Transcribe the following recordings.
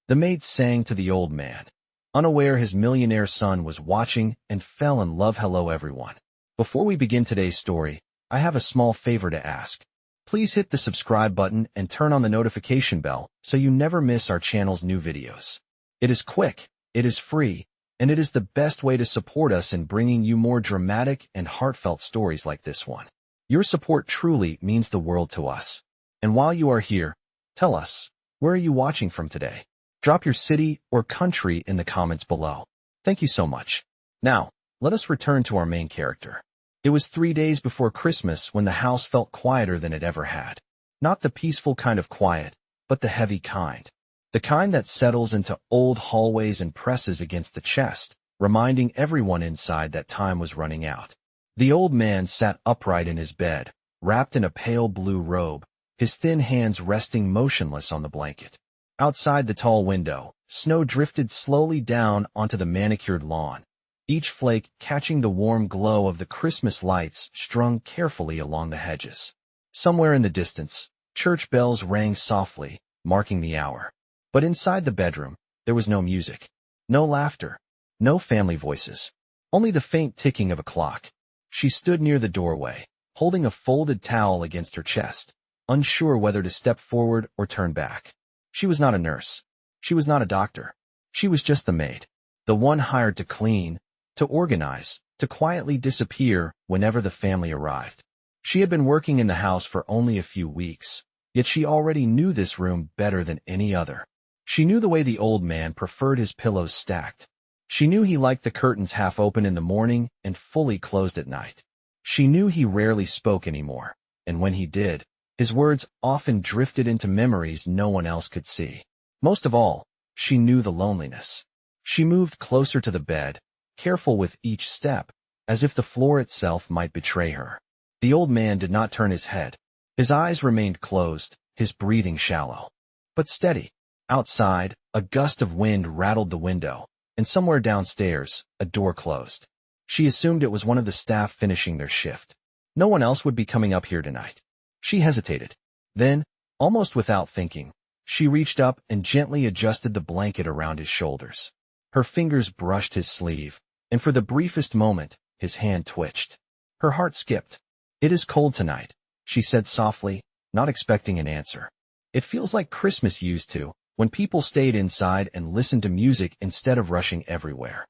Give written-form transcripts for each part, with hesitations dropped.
The maid sang to the old man, unaware his millionaire son was watching, and fell in love. Hello everyone. Before we begin today's story, I have a small favor to ask. Please hit the subscribe button and turn on the notification bell so you never miss our channel's new videos. It is quick, it is free, and it is the best way to support us in bringing you more dramatic and heartfelt stories like this one. Your support truly means the world to us. And while you are here, tell us, where are you watching from today? Drop your city or country in the comments below. Thank you so much. Now, let us return to our main character. It was 3 days before Christmas when the house felt quieter than it ever had. Not the peaceful kind of quiet, but the heavy kind. The kind that settles into old hallways and presses against the chest, reminding everyone inside that time was running out. The old man sat upright in his bed, wrapped in a pale blue robe, his thin hands resting motionless on the blanket. Outside the tall window, snow drifted slowly down onto the manicured lawn, each flake catching the warm glow of the Christmas lights strung carefully along the hedges. Somewhere in the distance, church bells rang softly, marking the hour. But inside the bedroom, there was no music, no laughter, no family voices, only the faint ticking of a clock. She stood near the doorway, holding a folded towel against her chest, unsure whether to step forward or turn back. She was not a nurse. She was not a doctor. She was just the maid, the one hired to clean, to organize, to quietly disappear whenever the family arrived. She had been working in the house for only a few weeks, yet she already knew this room better than any other. She knew the way the old man preferred his pillows stacked. She knew he liked the curtains half open in the morning and fully closed at night. She knew he rarely spoke anymore, and when he did, his words often drifted into memories no one else could see. Most of all, she knew the loneliness. She moved closer to the bed, careful with each step, as if the floor itself might betray her. The old man did not turn his head. His eyes remained closed, his breathing shallow, but steady. Outside, a gust of wind rattled the window, and somewhere downstairs, a door closed. She assumed it was one of the staff finishing their shift. No one else would be coming up here tonight. She hesitated. Then, almost without thinking, she reached up and gently adjusted the blanket around his shoulders. Her fingers brushed his sleeve, and for the briefest moment, his hand twitched. Her heart skipped. "It is cold tonight," she said softly, not expecting an answer. "It feels like Christmas used to, when people stayed inside and listened to music instead of rushing everywhere."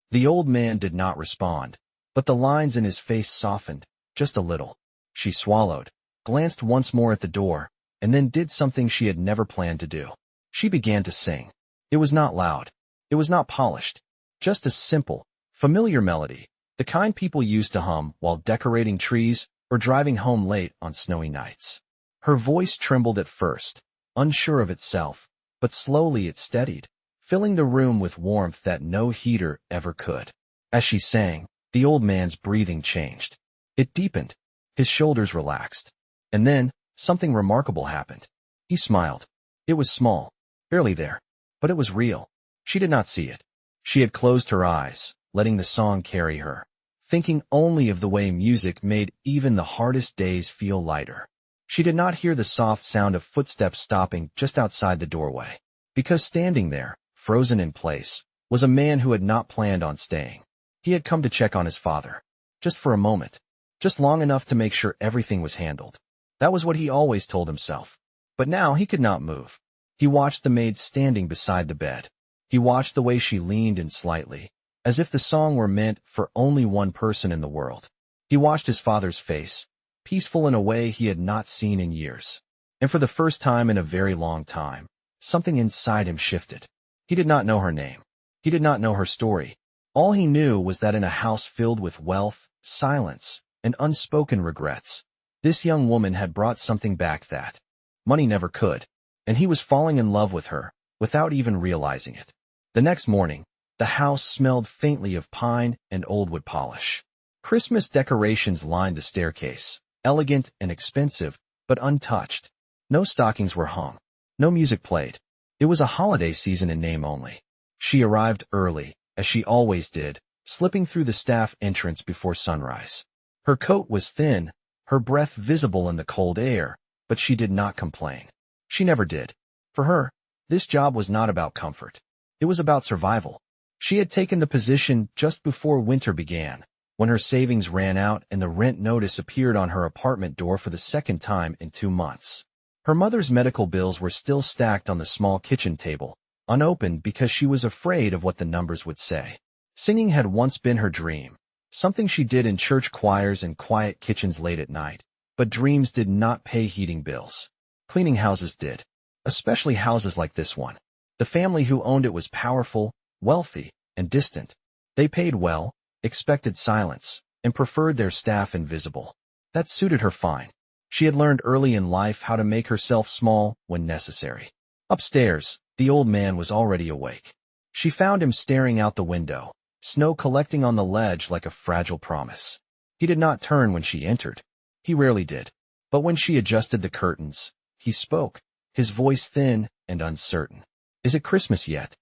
The old man did not respond, but the lines in his face softened, just a little. She swallowed, glanced once more at the door, and then did something she had never planned to do. She began to sing. It was not loud. It was not polished. Just a simple, familiar melody, the kind people used to hum while decorating trees or driving home late on snowy nights. Her voice trembled at first, unsure of itself, but slowly it steadied, filling the room with warmth that no heater ever could. As she sang, the old man's breathing changed. It deepened. His shoulders relaxed. And then, something remarkable happened. He smiled. It was small, barely there, but it was real. She did not see it. She had closed her eyes, letting the song carry her, thinking only of the way music made even the hardest days feel lighter. She did not hear the soft sound of footsteps stopping just outside the doorway, because standing there, frozen in place, was a man who had not planned on staying. He had come to check on his father, just for a moment, just long enough to make sure everything was handled. That was what he always told himself. But now he could not move. He watched the maid standing beside the bed. He watched the way she leaned in slightly, as if the song were meant for only one person in the world. He watched his father's face, peaceful in a way he had not seen in years. And for the first time in a very long time, something inside him shifted. He did not know her name. He did not know her story. All he knew was that in a house filled with wealth, silence, and unspoken regrets, this young woman had brought something back that money never could, and he was falling in love with her, without even realizing it. The next morning, the house smelled faintly of pine and old wood polish. Christmas decorations lined the staircase, elegant and expensive, but untouched. No stockings were hung. No music played. It was a holiday season in name only. She arrived early, as she always did, slipping through the staff entrance before sunrise. Her coat was thin, her breath visible in the cold air, but she did not complain. She never did. For her, This job was not about comfort. It was about survival. She had taken the position just before winter began, when her savings ran out and the rent notice appeared on her apartment door for the second time in 2 months. Her mother's medical bills were still stacked on the small kitchen table, unopened because she was afraid of what the numbers would say. Singing had once been her dream, something she did in church choirs and quiet kitchens late at night. But dreams did not pay heating bills. Cleaning houses did, especially houses like this one. The family who owned it was powerful, wealthy, and distant. They paid well, expected silence, and preferred their staff invisible. That suited her fine. She had learned early in life how to make herself small when necessary. Upstairs, the old man was already awake. She found him staring out the window, snow collecting on the ledge like a fragile promise. He did not turn when she entered. He rarely did. But when she adjusted the curtains, he spoke, his voice thin and uncertain. "Is it Christmas yet?"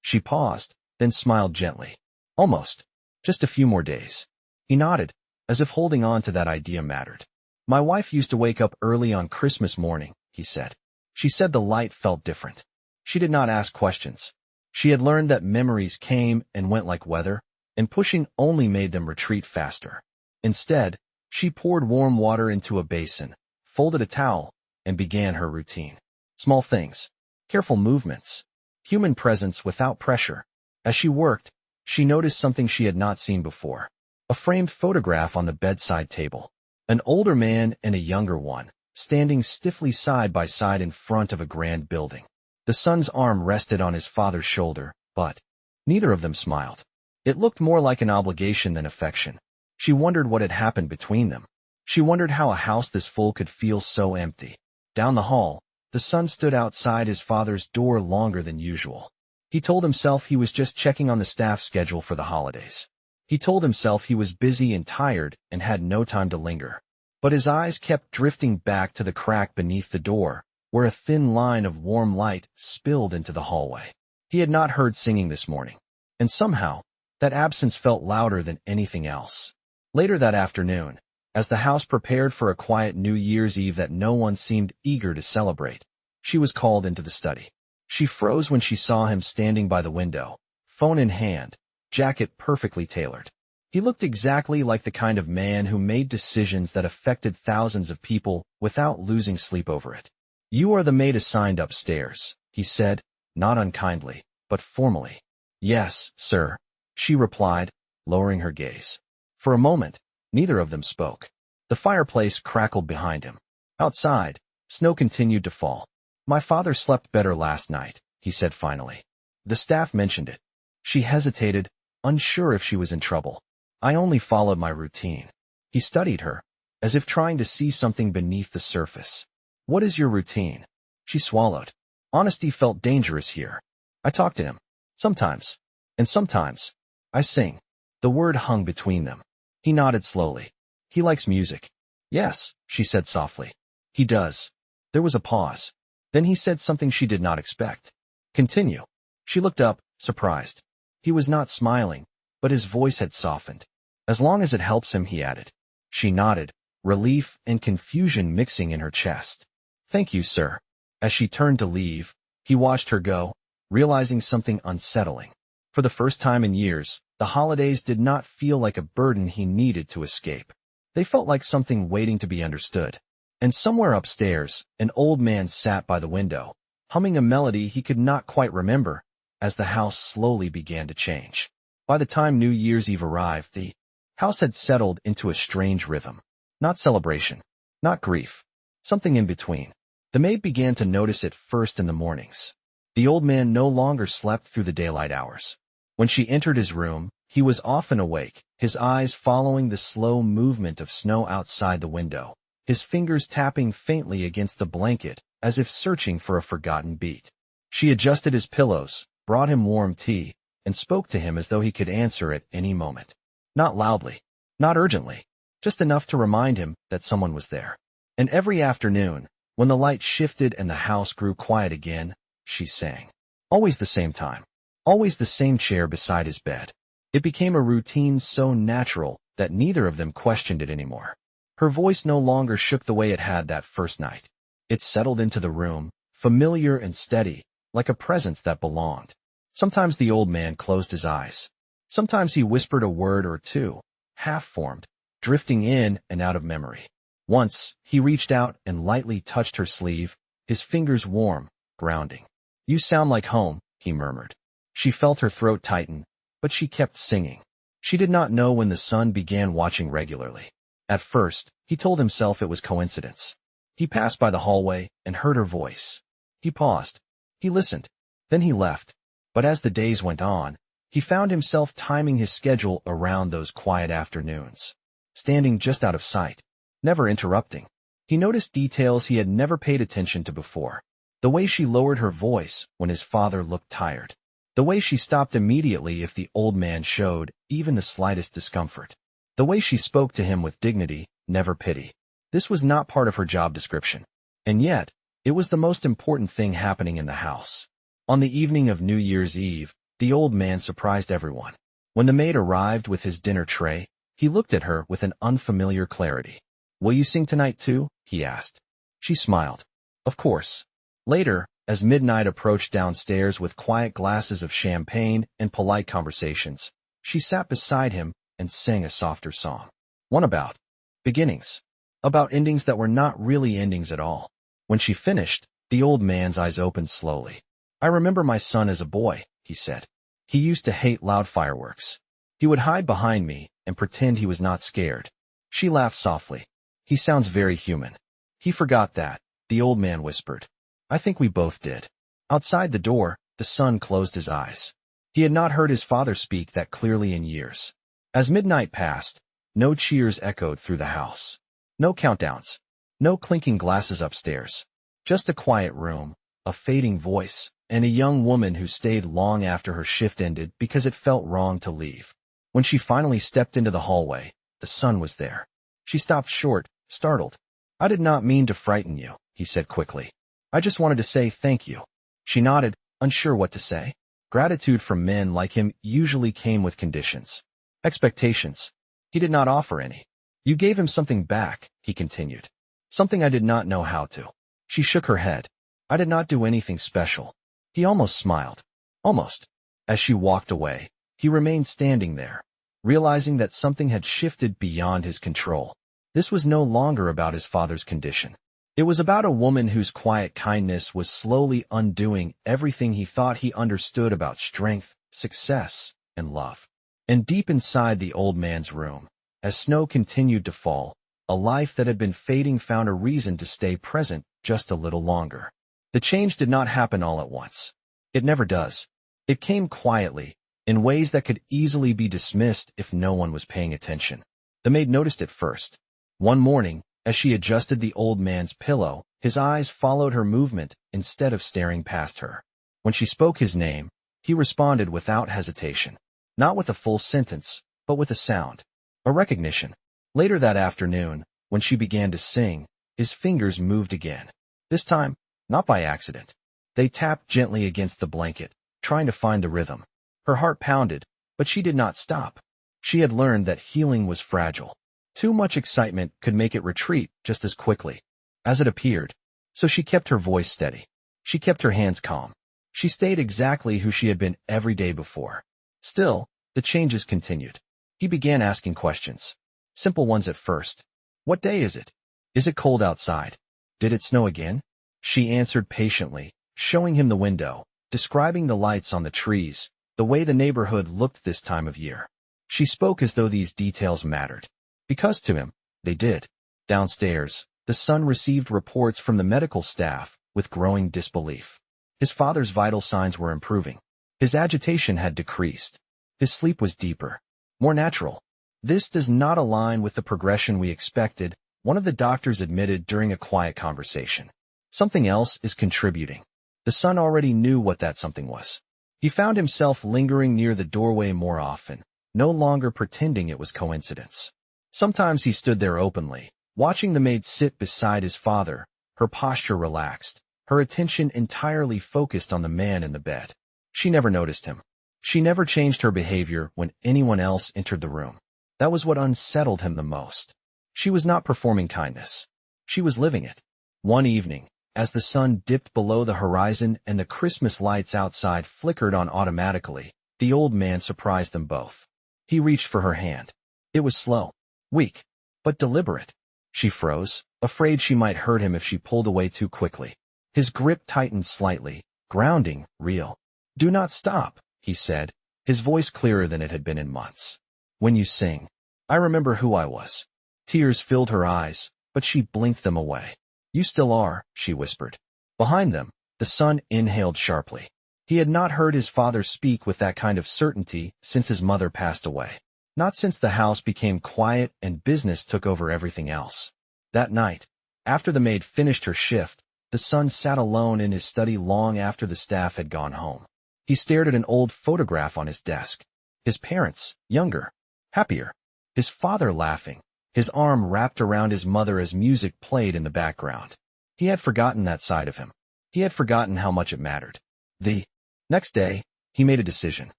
She paused, then smiled gently. "Almost. Just a few more days." He nodded, as if holding on to that idea mattered. "My wife used to wake up early on Christmas morning," he said. She said the light felt different. She did not ask questions. She had learned that memories came and went like weather, and pushing only made them retreat faster. Instead, she poured warm water into a basin, folded a towel, and began her routine. Small things, careful movements, human presence without pressure. As she worked, she noticed something she had not seen before. A framed photograph on the bedside table. An older man and a younger one, standing stiffly side by side in front of a grand building. The son's arm rested on his father's shoulder, but neither of them smiled. It looked more like an obligation than affection. She wondered what had happened between them. She wondered how a house this full could feel so empty. Down the hall, the son stood outside his father's door longer than usual. He told himself he was just checking on the staff schedule for the holidays. He told himself he was busy and tired and had no time to linger. But his eyes kept drifting back to the crack beneath the door, where a thin line of warm light spilled into the hallway. He had not heard singing this morning, and somehow, that absence felt louder than anything else. Later that afternoon, as the house prepared for a quiet New Year's Eve that no one seemed eager to celebrate, she was called into the study. She froze when she saw him standing by the window, phone in hand, jacket perfectly tailored. He looked exactly like the kind of man who made decisions that affected thousands of people without losing sleep over it. "You are the maid assigned upstairs," he said, not unkindly, but formally. "Yes, sir," she replied, lowering her gaze. For a moment, neither of them spoke. The fireplace crackled behind him. Outside, snow continued to fall. "My father slept better last night," he said finally. The staff mentioned it. She hesitated, unsure if she was in trouble. "I only followed my routine." He studied her, as if trying to see something beneath the surface. "What is your routine?" She swallowed. Honesty felt dangerous here. "I talk to him. Sometimes. And sometimes. I sing." The word hung between them. He nodded slowly. "He likes music." "Yes," she said softly. "He does." There was a pause. Then he said something she did not expect. "Continue." She looked up, surprised. He was not smiling, but his voice had softened. "As long as it helps him," he added. She nodded, relief and confusion mixing in her chest. "Thank you, sir." As she turned to leave, he watched her go, realizing something unsettling. For the first time in years, the holidays did not feel like a burden he needed to escape. They felt like something waiting to be understood. And somewhere upstairs, an old man sat by the window, humming a melody he could not quite remember, as the house slowly began to change. By the time New Year's Eve arrived, the house had settled into a strange rhythm. Not celebration, not grief, something in between. The maid began to notice it first in the mornings. The old man no longer slept through the daylight hours. When she entered his room, he was often awake, his eyes following the slow movement of snow outside the window, his fingers tapping faintly against the blanket as if searching for a forgotten beat. She adjusted his pillows, brought him warm tea, and spoke to him as though he could answer at any moment. Not loudly, not urgently, just enough to remind him that someone was there. And every afternoon, when the light shifted and the house grew quiet again, she sang. Always the same time. Always the same chair beside his bed. It became a routine so natural that neither of them questioned it anymore. Her voice no longer shook the way it had that first night. It settled into the room, familiar and steady, like a presence that belonged. Sometimes the old man closed his eyes. Sometimes he whispered a word or two, half-formed, drifting in and out of memory. Once, he reached out and lightly touched her sleeve, his fingers warm, grounding. "You sound like home," he murmured. She felt her throat tighten, but she kept singing. She did not know when the son began watching regularly. At first, he told himself it was coincidence. He passed by the hallway and heard her voice. He paused. He listened. Then he left. But as the days went on, he found himself timing his schedule around those quiet afternoons. Standing just out of sight, never interrupting. He noticed details he had never paid attention to before. The way she lowered her voice when his father looked tired. The way she stopped immediately if the old man showed even the slightest discomfort. The way she spoke to him with dignity, never pity. This was not part of her job description. And yet, it was the most important thing happening in the house. On the evening of New Year's Eve, the old man surprised everyone. When the maid arrived with his dinner tray, he looked at her with an unfamiliar clarity. "Will you sing tonight too?" he asked. She smiled. "Of course." Later, as midnight approached downstairs with quiet glasses of champagne and polite conversations, she sat beside him and sang a softer song. One about beginnings. About endings that were not really endings at all. When she finished, the old man's eyes opened slowly. "I remember my son as a boy," he said. "He used to hate loud fireworks. He would hide behind me and pretend he was not scared." She laughed softly. "He sounds very human." "He forgot that," the old man whispered. "I think we both did." Outside the door, the son closed his eyes. He had not heard his father speak that clearly in years. As midnight passed, no cheers echoed through the house. No countdowns. No clinking glasses upstairs. Just a quiet room, a fading voice, and a young woman who stayed long after her shift ended because it felt wrong to leave. When she finally stepped into the hallway, the son was there. She stopped short, startled. "I did not mean to frighten you," he said quickly. "I just wanted to say thank you." She nodded, unsure what to say. Gratitude from men like him usually came with conditions. Expectations. He did not offer any. "You gave him something back," he continued. "Something I did not know how to." She shook her head. "I did not do anything special." He almost smiled. Almost. As she walked away, he remained standing there, realizing that something had shifted beyond his control. This was no longer about his father's condition. It was about a woman whose quiet kindness was slowly undoing everything he thought he understood about strength, success, and love. And deep inside the old man's room, as snow continued to fall, a life that had been fading found a reason to stay present just a little longer. The change did not happen all at once. It never does. It came quietly, in ways that could easily be dismissed if no one was paying attention. The maid noticed it first. One morning, as she adjusted the old man's pillow, his eyes followed her movement instead of staring past her. When she spoke his name, he responded without hesitation. Not with a full sentence, but with a sound. A recognition. Later that afternoon, when she began to sing, his fingers moved again. This time, not by accident. They tapped gently against the blanket, trying to find the rhythm. Her heart pounded, but she did not stop. She had learned that healing was fragile. Too much excitement could make it retreat just as quickly as it appeared. So she kept her voice steady. She kept her hands calm. She stayed exactly who she had been every day before. Still, the changes continued. He began asking questions. Simple ones at first. "What day is it? Is it cold outside? Did it snow again?" She answered patiently, showing him the window, describing the lights on the trees, the way the neighborhood looked this time of year. She spoke as though these details mattered. Because to him, they did. Downstairs, the son received reports from the medical staff with growing disbelief. His father's vital signs were improving. His agitation had decreased. His sleep was deeper, more natural. "This does not align with the progression we expected," one of the doctors admitted during a quiet conversation. "Something else is contributing." The son already knew what that something was. He found himself lingering near the doorway more often, no longer pretending it was coincidence. Sometimes he stood there openly, watching the maid sit beside his father, her posture relaxed, her attention entirely focused on the man in the bed. She never noticed him. She never changed her behavior when anyone else entered the room. That was what unsettled him the most. She was not performing kindness. She was living it. One evening, As the sun dipped below the horizon and the Christmas lights outside flickered on automatically, the old man surprised them both. He reached for her hand. It was slow, weak, but deliberate. She froze, afraid she might hurt him if she pulled away too quickly. His grip tightened slightly, grounding, real. "Do not stop," he said, his voice clearer than it had been in months. "When you sing, I remember who I was." Tears filled her eyes, but she blinked them away. "You still are," she whispered. Behind them, the son inhaled sharply. He had not heard his father speak with that kind of certainty since his mother passed away. Not since the house became quiet and business took over everything else. That night, after the maid finished her shift, the son sat alone in his study long after the staff had gone home. He stared at an old photograph on his desk. His parents, younger, happier. His father laughing, his arm wrapped around his mother as music played in the background. He had forgotten that side of him. He had forgotten how much it mattered. The next day, he made a decision.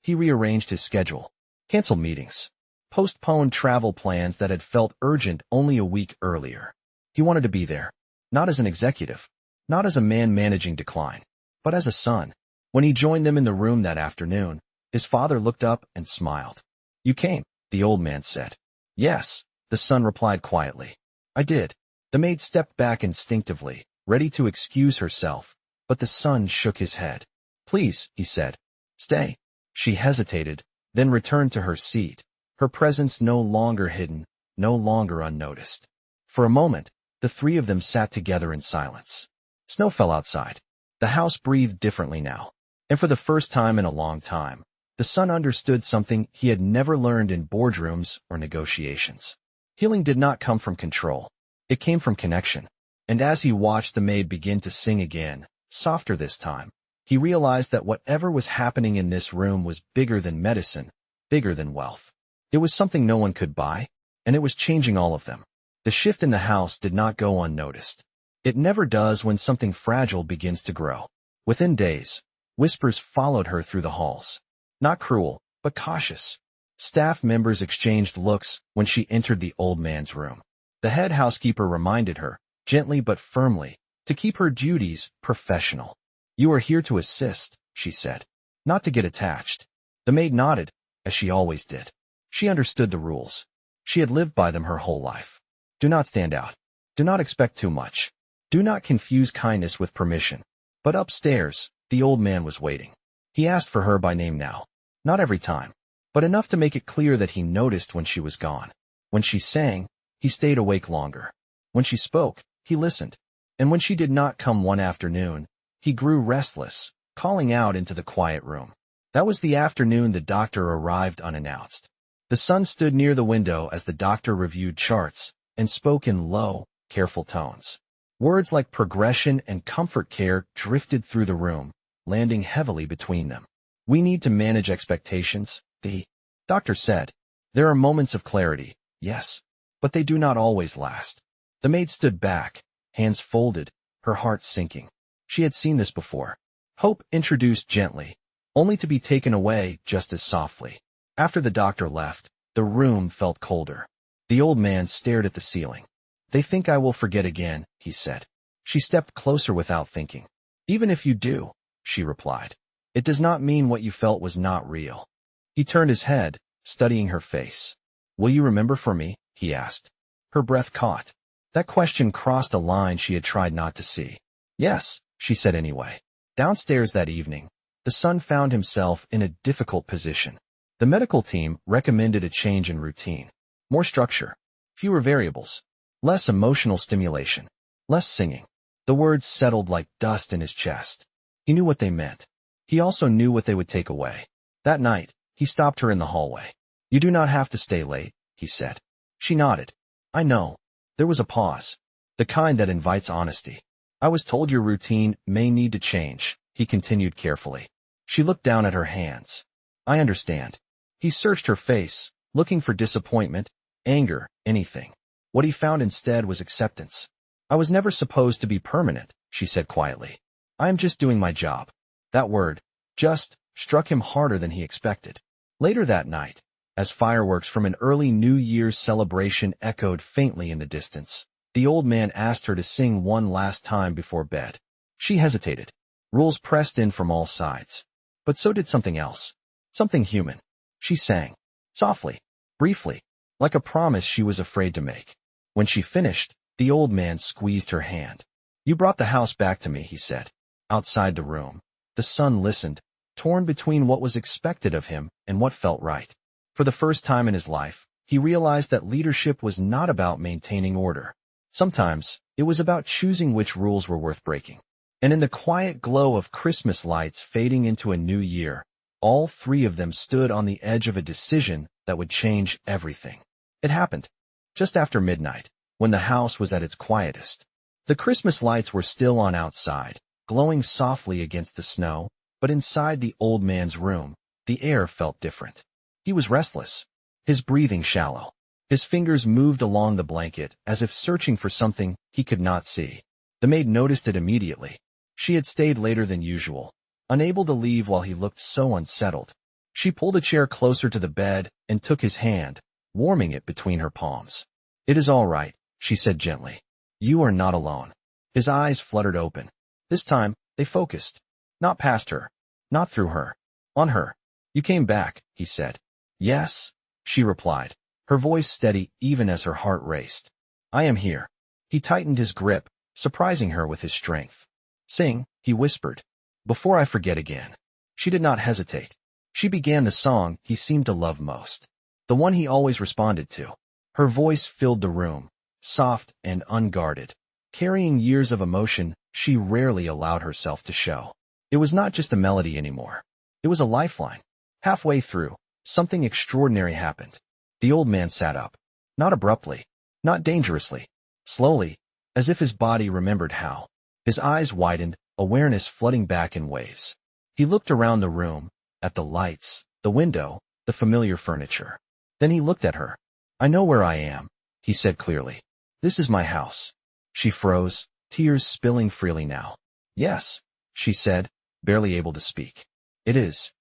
He rearranged his schedule, canceled meetings, postponed travel plans that had felt urgent only a week earlier. He wanted to be there, not as an executive, not as a man managing decline, but as a son. When he joined them in the room that afternoon, his father looked up and smiled. "You came," the old man said. "Yes," the son replied quietly. "I did." The maid stepped back instinctively, ready to excuse herself, but the son shook his head. "Please," he said. "Stay." She hesitated, then returned to her seat, her presence no longer hidden, no longer unnoticed. For a moment, the three of them sat together in silence. Snow fell outside. The house breathed differently now, and for the first time in a long time, the son understood something he had never learned in boardrooms or negotiations. Healing did not come from control. It came from connection. And as he watched the maid begin to sing again, softer this time, he realized that whatever was happening in this room was bigger than medicine, bigger than wealth. It was something no one could buy, and it was changing all of them. The shift in the house did not go unnoticed. It never does when something fragile begins to grow. Within days, whispers followed her through the halls. Not cruel, but cautious. Staff members exchanged looks when she entered the old man's room. The head housekeeper reminded her, gently but firmly, to keep her duties professional. "You are here to assist," she said, "not to get attached." The maid nodded, as she always did. She understood the rules. She had lived by them her whole life. Do not stand out. Do not expect too much. Do not confuse kindness with permission. But upstairs, the old man was waiting. He asked for her by name now. Not every time, but enough to make it clear that he noticed when she was gone. When she sang, he stayed awake longer. When she spoke, he listened. And when she did not come one afternoon, he grew restless, calling out into the quiet room. That was the afternoon the doctor arrived unannounced. The son stood near the window as the doctor reviewed charts and spoke in low, careful tones. Words like progression and comfort care drifted through the room, landing heavily between them. "We need to manage expectations," the doctor said. "There are moments of clarity, yes, but they do not always last." The maid stood back, hands folded, her heart sinking. She had seen this before. Hope introduced gently, only to be taken away just as softly. After the doctor left, the room felt colder. The old man stared at the ceiling. "They think I will forget again," he said. She stepped closer without thinking. "Even if you do," she replied, "it does not mean what you felt was not real." He turned his head, studying her face. "Will you remember for me?" he asked. Her breath caught. That question crossed a line she had tried not to see. "Yes," she said anyway. Downstairs that evening, the son found himself in a difficult position. The medical team recommended a change in routine. More structure, fewer variables, less emotional stimulation, less singing. The words settled like dust in his chest. He knew what they meant. He also knew what they would take away. That night, he stopped her in the hallway. "You do not have to stay late," he said. She nodded. "I know." There was a pause, the kind that invites honesty. "I was told your routine may need to change," he continued carefully. She looked down at her hands. "I understand." He searched her face, looking for disappointment, anger, anything. What he found instead was acceptance. "I was never supposed to be permanent," she said quietly. "I am just doing my job." That word, just, struck him harder than he expected. Later that night, as fireworks from an early New Year's celebration echoed faintly in the distance, The old man asked her to sing one last time before bed. She hesitated. Rules pressed in from all sides. But so did something else. Something human. She sang. Softly. Briefly. Like a promise she was afraid to make. When she finished, the old man squeezed her hand. You brought the house back to me, he said. Outside the room, the son listened, torn between what was expected of him and what felt right. For the first time in his life, he realized that leadership was not about maintaining order. Sometimes, it was about choosing which rules were worth breaking. And in the quiet glow of Christmas lights fading into a new year, all three of them stood on the edge of a decision that would change everything. It happened just after midnight, when the house was at its quietest. The Christmas lights were still on outside, glowing softly against the snow, but inside the old man's room, the air felt different. He was restless, his breathing shallow. His fingers moved along the blanket as if searching for something he could not see. The maid noticed it immediately. She had stayed later than usual, unable to leave while he looked so unsettled. She pulled a chair closer to the bed and took his hand, warming it between her palms. It is all right, she said gently. You are not alone. His eyes fluttered open. This time, they focused. Not past her. Not through her. On her. You came back, he said. Yes, she replied, her voice steady even as her heart raced. I am here. He tightened his grip, surprising her with his strength. Sing, he whispered. Before I forget again. She did not hesitate. She began the song he seemed to love most. The one he always responded to. Her voice filled the room, soft and unguarded, carrying years of emotion she rarely allowed herself to show. It was not just a melody anymore. It was a lifeline. Halfway through, something extraordinary happened. The old man sat up. Not abruptly. Not dangerously. Slowly, as if his body remembered how. His eyes widened, awareness flooding back in waves. He looked around the room, at the lights, the window, the familiar furniture. Then he looked at her. I know where I am, he said clearly. This is my house. She froze, tears spilling freely now. Yes, she said, barely able to speak. It is.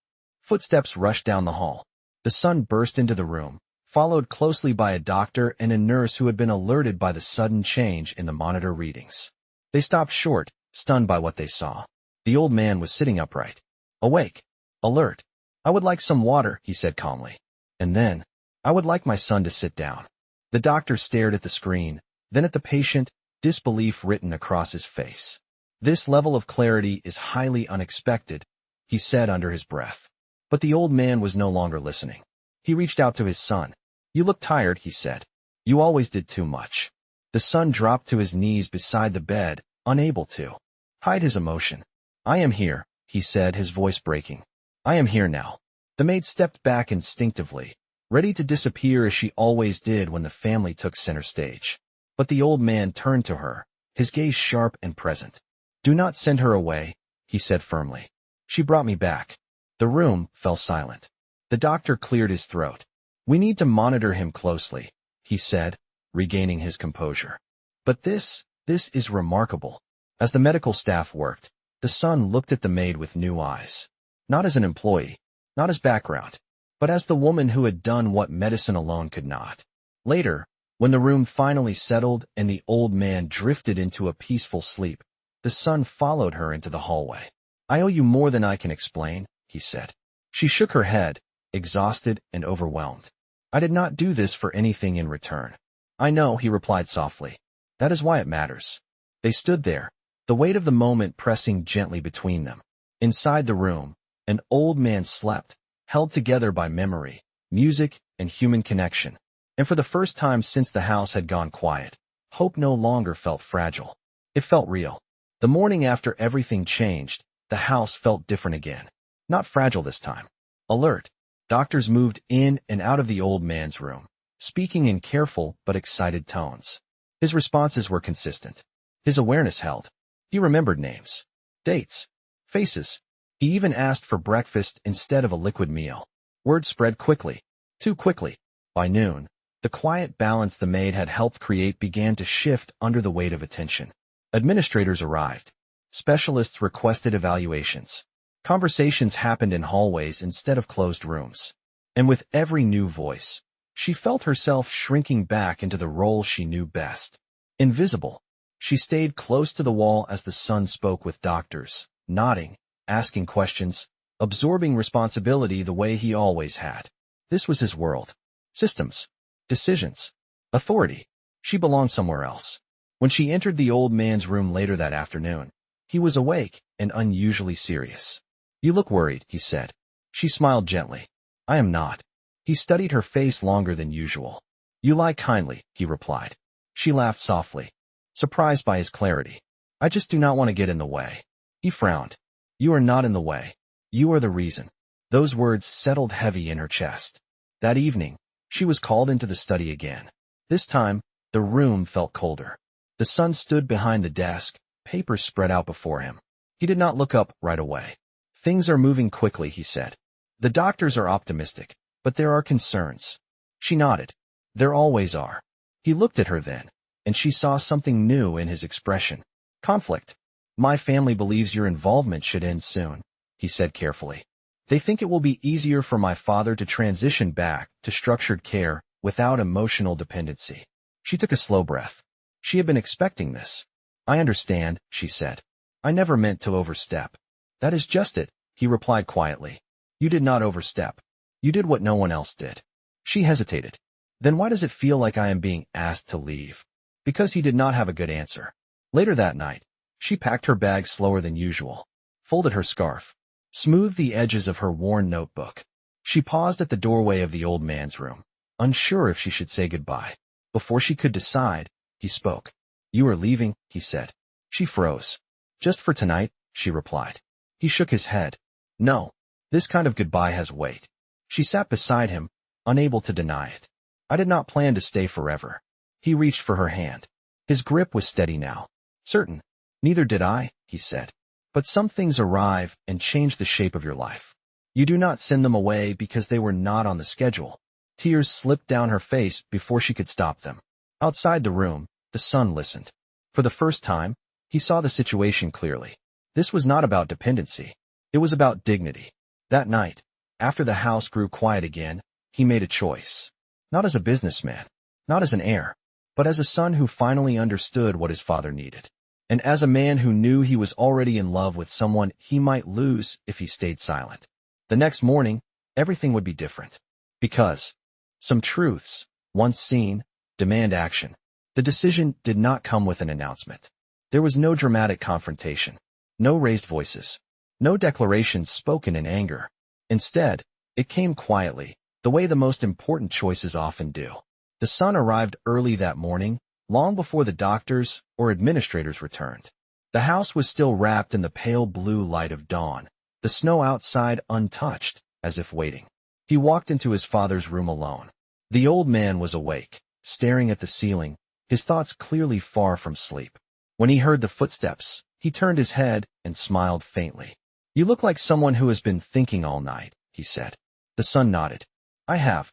Footsteps rushed down the hall. The son burst into the room, followed closely by a doctor and a nurse who had been alerted by the sudden change in the monitor readings. They stopped short, stunned by what they saw. The old man was sitting upright. Awake. Alert. I would like some water, he said calmly. And then, I would like my son to sit down. The doctor stared at the screen, then at the patient, disbelief written across his face. This level of clarity is highly unexpected, he said under his breath. But the old man was no longer listening. He reached out to his son. You look tired, he said. You always did too much. The son dropped to his knees beside the bed, unable to hide his emotion. I am here, he said, his voice breaking. I am here now. The maid stepped back instinctively, ready to disappear as she always did when the family took center stage. But the old man turned to her, his gaze sharp and present. Do not send her away, he said firmly. She brought me back. The room fell silent. The doctor cleared his throat. We need to monitor him closely, he said, regaining his composure. But this is remarkable. As the medical staff worked, the son looked at the maid with new eyes. Not as an employee, not as background, but as the woman who had done what medicine alone could not. Later, when the room finally settled and the old man drifted into a peaceful sleep, the son followed her into the hallway. I owe you more than I can explain, he said. She shook her head, exhausted and overwhelmed. I did not do this for anything in return. I know, he replied softly. That is why it matters. They stood there, the weight of the moment pressing gently between them. Inside the room, an old man slept, held together by memory, music, and human connection. And for the first time since the house had gone quiet, hope no longer felt fragile. It felt real. The morning after everything changed, the house felt different again. Not fragile this time. Alert. Doctors moved in and out of the old man's room, speaking in careful but excited tones. His responses were consistent. His awareness held. He remembered names, dates, faces. He even asked for breakfast instead of a liquid meal. Word spread quickly. Too quickly. By noon, the quiet balance the maid had helped create began to shift under the weight of attention. Administrators arrived. Specialists requested evaluations. Conversations happened in hallways instead of closed rooms. And with every new voice, she felt herself shrinking back into the role she knew best. Invisible. She stayed close to the wall as the son spoke with doctors, nodding, asking questions, absorbing responsibility the way he always had. This was his world. Systems. Decisions. Authority. She belonged somewhere else. When she entered the old man's room later that afternoon, he was awake and unusually serious. "You look worried," he said. She smiled gently. "I am not." He studied her face longer than usual. "You lie kindly," he replied. She laughed softly, surprised by his clarity. "I just do not want to get in the way." He frowned. "You are not in the way. You are the reason." Those words settled heavy in her chest. That evening, she was called into the study again. This time, the room felt colder. The son stood behind the desk, papers spread out before him. He did not look up right away. "Things are moving quickly," he said. "The doctors are optimistic, but there are concerns." She nodded. "There always are." He looked at her then, and she saw something new in his expression. "Conflict. My family believes your involvement should end soon," he said carefully. "They think it will be easier for my father to transition back to structured care without emotional dependency." She took a slow breath. She had been expecting this. "I understand," she said. "I never meant to overstep." "That is just it," he replied quietly. "You did not overstep. You did what no one else did." She hesitated. "Then why does it feel like I am being asked to leave?" Because he did not have a good answer. Later that night, she packed her bag slower than usual, folded her scarf, smoothed the edges of her worn notebook. She paused at the doorway of the old man's room, unsure if she should say goodbye. Before she could decide, he spoke. "You are leaving," he said. She froze. "Just for tonight," she replied. He shook his head. "No, this kind of goodbye has weight." She sat beside him, unable to deny it. "I did not plan to stay forever." He reached for her hand. His grip was steady now. "Certain. Neither did I," he said. "But some things arrive and change the shape of your life. You do not send them away because they were not on the schedule." Tears slipped down her face before she could stop them. Outside the room, the son listened. For the first time, he saw the situation clearly. This was not about dependency. It was about dignity. That night, after the house grew quiet again, he made a choice. Not as a businessman, not as an heir, but as a son who finally understood what his father needed. And as a man who knew he was already in love with someone he might lose if he stayed silent. The next morning, everything would be different. Because some truths, once seen, demand action. The decision did not come with an announcement. There was no dramatic confrontation, no raised voices, no declarations spoken in anger. Instead, it came quietly, the way the most important choices often do. The son arrived early that morning, long before the doctors or administrators returned. The house was still wrapped in the pale blue light of dawn, the snow outside untouched, as if waiting. He walked into his father's room alone. The old man was awake, staring at the ceiling, his thoughts clearly far from sleep. When he heard the footsteps, he turned his head and smiled faintly. "You look like someone who has been thinking all night," he said. The son nodded. "I have."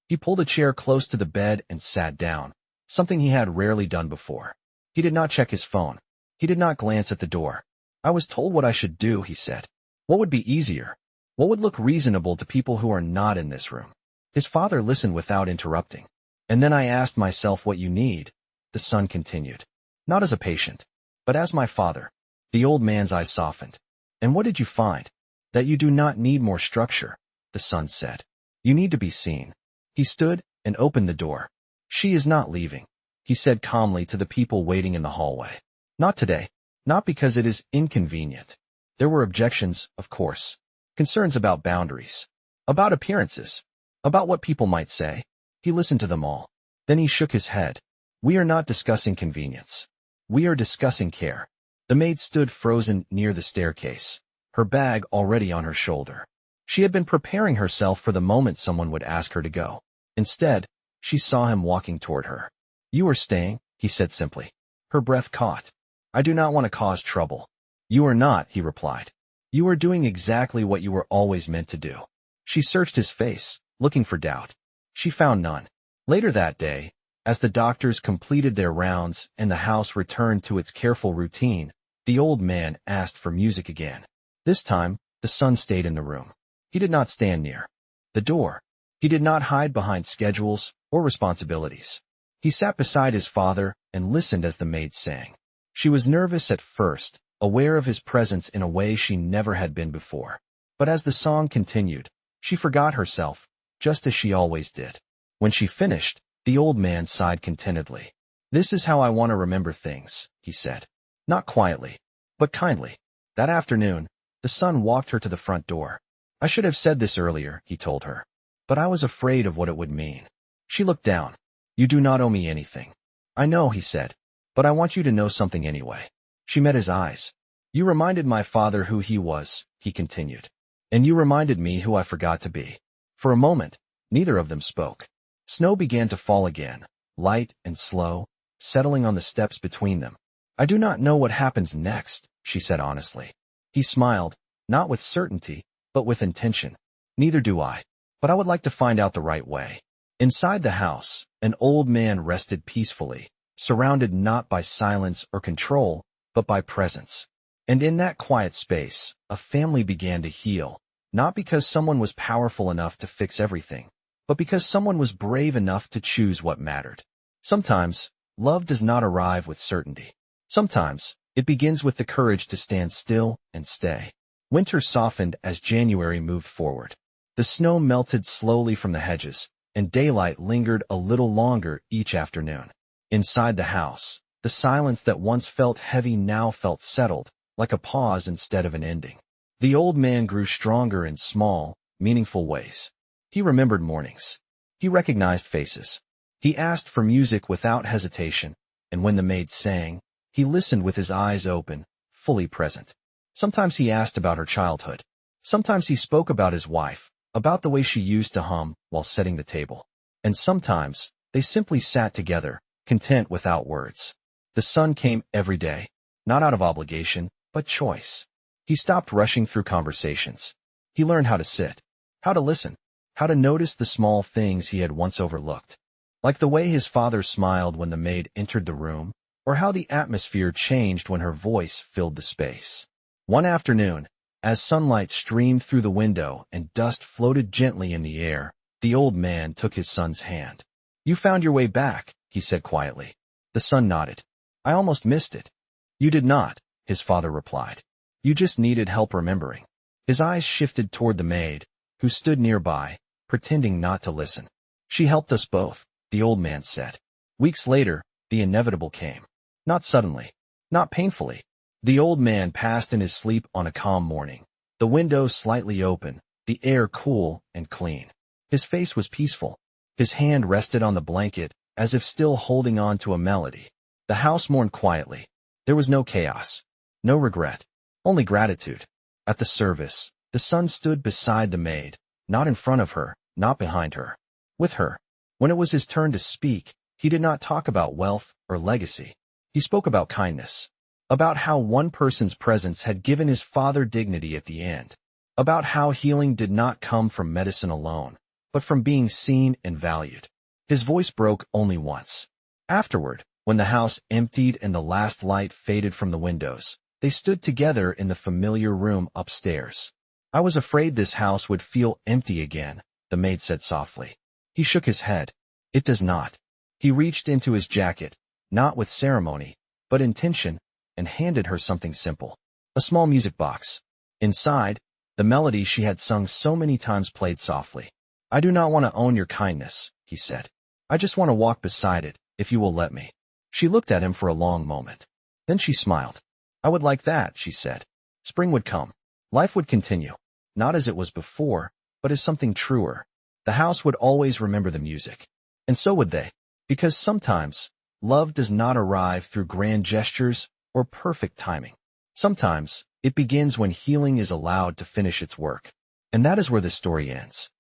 He pulled a chair close to the bed and sat down, something he had rarely done before. He did not check his phone. He did not glance at the door. "I was told what I should do," he said. "What would be easier? What would look reasonable to people who are not in this room?" His father listened without interrupting. "And then I asked myself what you need," the son continued. "Not as a patient, but as my father." The old man's eyes softened. "And what did you find?" "That you do not need more structure," the son said. "You need to be seen." He stood and opened the door. "She is not leaving," he said calmly to the people waiting in the hallway. "Not today. Not because it is inconvenient." There were objections, of course. Concerns about boundaries. About appearances. About what people might say. He listened to them all. Then he shook his head. "We are not discussing convenience. We are discussing care." The maid stood frozen near the staircase, her bag already on her shoulder. She had been preparing herself for the moment someone would ask her to go. Instead, she saw him walking toward her. "You are staying," he said simply. Her breath caught. "I do not want to cause trouble." "You are not," he replied. "You are doing exactly what you were always meant to do." She searched his face, looking for doubt. She found none. Later that day, as the doctors completed their rounds and the house returned to its careful routine, the old man asked for music again. This time, the son stayed in the room. He did not stand near the door. He did not hide behind schedules or responsibilities. He sat beside his father and listened as the maid sang. She was nervous at first, aware of his presence in a way she never had been before. But as the song continued, she forgot herself, just as she always did. When she finished, the old man sighed contentedly. "This is how I want to remember things," he said. Not quietly, but kindly. That afternoon, the son walked her to the front door. "I should have said this earlier," he told her. "But I was afraid of what it would mean." She looked down. "You do not owe me anything." "I know," he said, "but I want you to know something anyway." She met his eyes. "You reminded my father who he was," he continued. "And you reminded me who I forgot to be." For a moment, neither of them spoke. Snow began to fall again, light and slow, settling on the steps between them. "I do not know what happens next," she said honestly. He smiled, not with certainty, but with intention. "Neither do I, but I would like to find out the right way." Inside the house, an old man rested peacefully, surrounded not by silence or control, but by presence. And in that quiet space, a family began to heal, not because someone was powerful enough to fix everything, but because someone was brave enough to choose what mattered. Sometimes, love does not arrive with certainty. Sometimes, it begins with the courage to stand still and stay. Winter softened as January moved forward. The snow melted slowly from the hedges, and daylight lingered a little longer each afternoon. Inside the house, the silence that once felt heavy now felt settled, like a pause instead of an ending. The old man grew stronger in small, meaningful ways. He remembered mornings. He recognized faces. He asked for music without hesitation, and when the maid sang, he listened with his eyes open, fully present. Sometimes he asked about her childhood. Sometimes he spoke about his wife, about the way she used to hum while setting the table. And sometimes, they simply sat together, content without words. The sun came every day, not out of obligation, but choice. He stopped rushing through conversations. He learned how to sit, how to listen, how to notice the small things he had once overlooked. Like the way his father smiled when the maid entered the room, or how the atmosphere changed when her voice filled the space. One afternoon, as sunlight streamed through the window and dust floated gently in the air, the old man took his son's hand. "You found your way back," he said quietly. The son nodded. "I almost missed it." "You did not," his father replied. "You just needed help remembering." His eyes shifted toward the maid, who stood nearby, pretending not to listen. "She helped us both," the old man said. Weeks later, the inevitable came. Not suddenly, not painfully. The old man passed in his sleep on a calm morning, the window slightly open, the air cool and clean. His face was peaceful. His hand rested on the blanket, as if still holding on to a melody. The house mourned quietly. There was no chaos, no regret, only gratitude. At the service, the son stood beside the maid, not in front of her, not behind her, with her. When it was his turn to speak, he did not talk about wealth or legacy. He spoke about kindness, about how one person's presence had given his father dignity at the end, about how healing did not come from medicine alone, but from being seen and valued. His voice broke only once. Afterward, when the house emptied and the last light faded from the windows, they stood together in the familiar room upstairs. "I was afraid this house would feel empty again," the maid said softly. He shook his head. "It does not." He reached into his jacket, not with ceremony, but intention, and handed her something simple. A small music box. Inside, the melody she had sung so many times played softly. "I do not want to own your kindness," he said. "I just want to walk beside it, if you will let me." She looked at him for a long moment. Then she smiled. "I would like that," she said. Spring would come. Life would continue, not as it was before, but as something truer. The house would always remember the music. And so would they. Because sometimes, love does not arrive through grand gestures or perfect timing. Sometimes, it begins when healing is allowed to finish its work. And that is where the story ends.